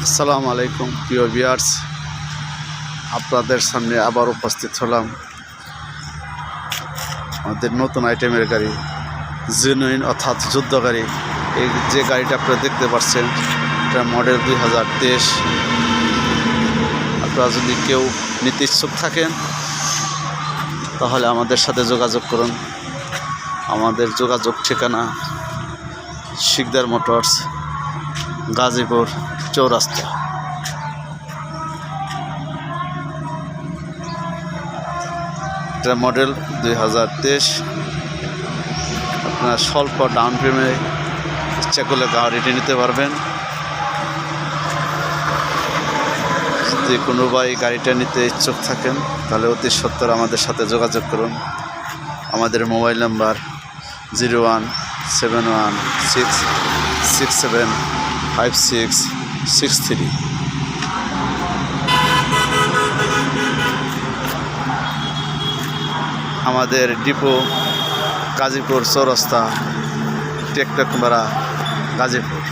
আসসালামু আলাইকুম প্রিয় ভিউয়ার্স, আপনাদের সামনে আবার উপস্থিত হলাম আমাদের নতুন আইটেমের গাড়ি জেনুইন অর্থাৎ যুদ্ধ গাড়ি। এই যে গাড়িটা আপনারা দেখতে পাচ্ছেন এটা মডেল 2023। আপনারা যদি কেউ নিতে ইচ্ছুক থাকেন তাহলে আমাদের সাথে যোগাযোগ করুন। আমাদের যোগাযোগ ঠিকানা শিকদার মোটরস, গাজীপুর চৌরাস্তা। এটা মডেল 2023। আপনার স্বল্প ডাউন পেমেন্টে ইচ্ছা করলে গাড়িটি নিতে পারবেন। যদি কোনো ভাই গাড়িটা নিতে ইচ্ছুক থাকেন তাহলে অতি সত্বর আমাদের সাথে যোগাযোগ করুন। আমাদের মোবাইল নাম্বার 017166756663। আমাদের ডিপো গাজীপুর চৌরাস্তা, টেকটক ভাড়া গাজীপুর।